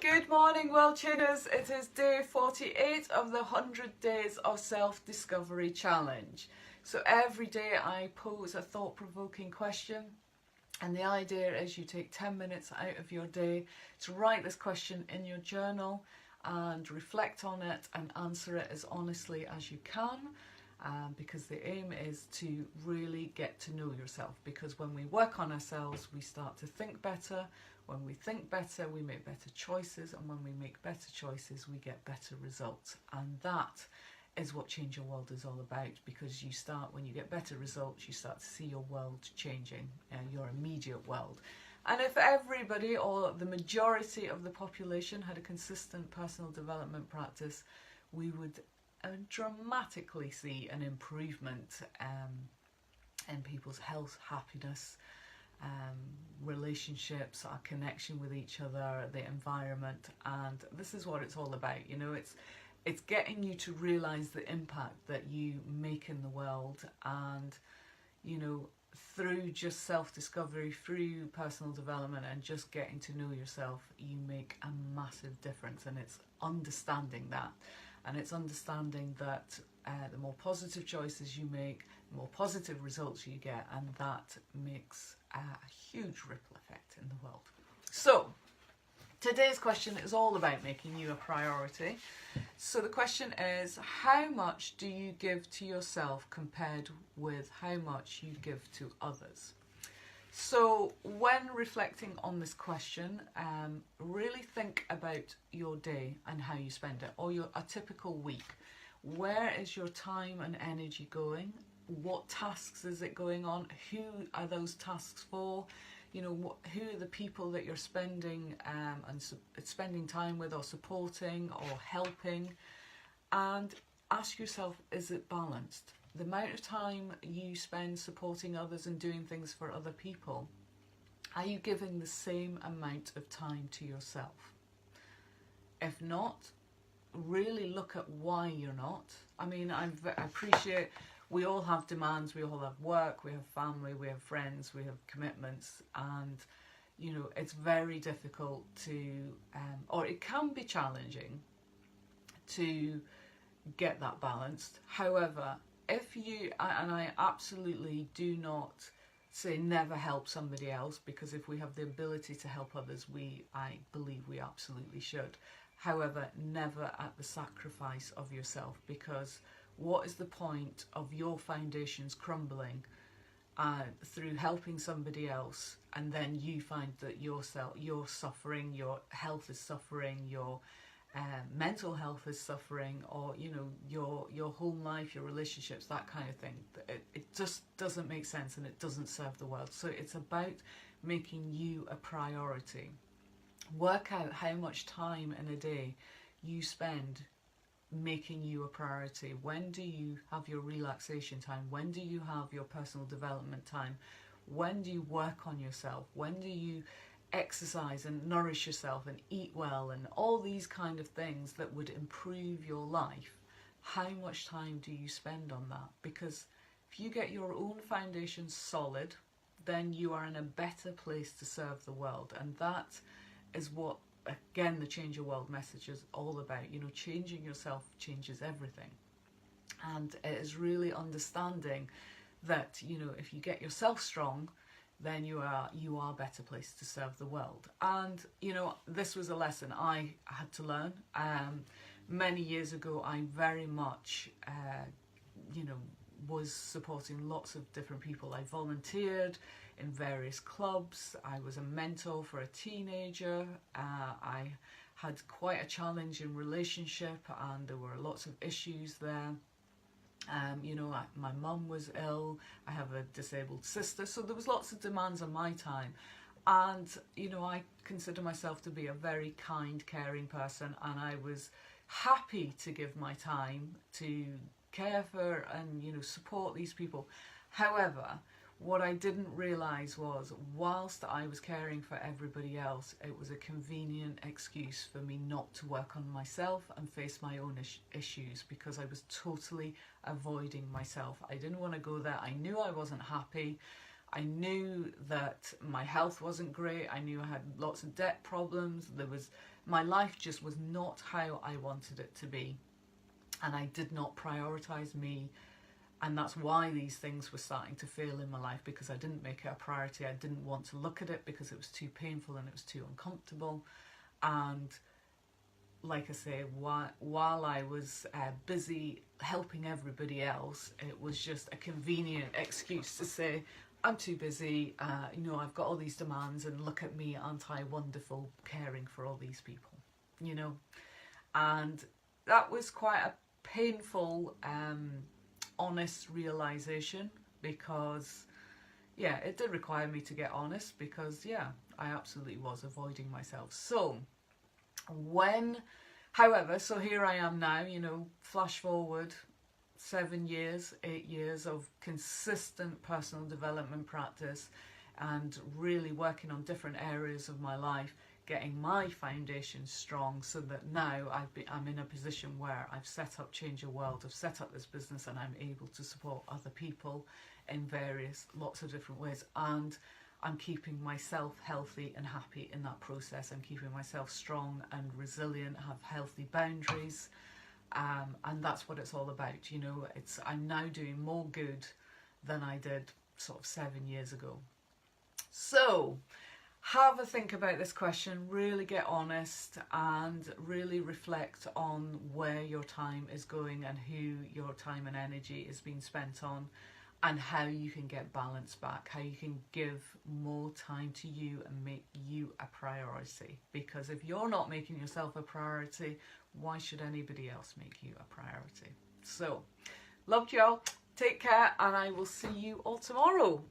Good morning, world tuners. It is day 48 of the 100 Days of Self-Discovery Challenge. So every day I pose a thought-provoking question, and the idea is you take 10 minutes out of your day to write this question in your journal and reflect on it and answer it as honestly as you can. Because the aim is to really get to know yourself, because when we work on ourselves we start to think better. When we think better we make better choices, and when we make better choices we get better results, and that is what Change Your World is all about. Because when you get better results, you start to see your world changing, your immediate world. And if everybody, or the majority of the population, had a consistent personal development practice, we would dramatically see an improvement in people's health, happiness, relationships, our connection with each other, the environment. And this is what it's all about. It's getting you to realize the impact that you make in the world, and through just self-discovery, through personal development and just getting to know yourself, you make a massive difference. And it's understanding that. And it's understanding that the more positive choices you make, the more positive results you get, and that makes a huge ripple effect in the world. So, today's question is all about making you a priority. So the question is, how much do you give to yourself compared with how much you give to others? So when reflecting on this question, really think about your day and how you spend it, or a typical week. Where is your time and energy going? What tasks is it going on? Who are those tasks for? Who are the people that you're spending spending time with, or supporting, or helping? And ask yourself, is it balanced? The amount of time you spend supporting others and doing things for other people, are you giving the same amount of time to yourself? If not, really look at why you're not. I appreciate we all have demands, we all have work, we have family, we have friends, we have commitments, and it's very difficult to, or it can be challenging to get that balanced. However, I absolutely do not say never help somebody else, because if we have the ability to help others, I believe we absolutely should. However, never at the sacrifice of yourself, because what is the point of your foundations crumbling through helping somebody else, and then you find that you're suffering, your health is suffering, your mental health is suffering, or your home life, your relationships, that kind of thing. It just doesn't make sense, and it doesn't serve the world. So it's about making you a priority. Work out how much time in a day you spend making you a priority. When do you have your relaxation time? When do you have your personal development time? When do you work on yourself? When do you exercise and nourish yourself and eat well, and all these kind of things that would improve your life? How much time do you spend on that? Because if you get your own foundation solid, then you are in a better place to serve the world. And that is what, again, the Change Your World message is all about. Changing yourself changes everything. And it is really understanding that, if you get yourself strong, then you are better placed to serve the world. And this was a lesson I had to learn. Many years ago, I very much was supporting lots of different people. I volunteered in various clubs. I was a mentor for a teenager. I had quite a challenging relationship, and there were lots of issues there. My mum was ill, I have a disabled sister, so there was lots of demands on my time. And, I consider myself to be a very kind, caring person, and I was happy to give my time to care for and, support these people. However, what I didn't realise was, whilst I was caring for everybody else, it was a convenient excuse for me not to work on myself and face my own issues, because I was totally avoiding myself. I didn't want to go there. I knew I wasn't happy. I knew that my health wasn't great. I knew I had lots of debt problems. My life just was not how I wanted it to be. And I did not prioritize me. And that's why these things were starting to fail in my life, because I didn't make it a priority. I didn't want to look at it because it was too painful and it was too uncomfortable. And like I say, while I was busy helping everybody else, it was just a convenient excuse to say, I'm too busy, I've got all these demands, and look at me, aren't I wonderful, caring for all these people, And that was quite a painful, honest realisation, because, it did require me to get honest, because, I absolutely was avoiding myself. So, however, so here I am now, flash forward 7 years, 8 years of consistent personal development practice and really working on different areas of my life, getting my foundation strong, so that now I'm in a position where I've set up Change Your World, I've set up this business, and I'm able to support other people in lots of different ways, and I'm keeping myself healthy and happy in that process. I'm keeping myself strong and resilient, have healthy boundaries, and that's what it's all about. I'm now doing more good than I did sort of 7 years ago. So have a think about this question, really get honest, and really reflect on where your time is going and who your time and energy is being spent on, and how you can get balance back, how you can give more time to you and make you a priority. Because if you're not making yourself a priority, why should anybody else make you a priority? So, loved y'all, take care, and I will see you all tomorrow.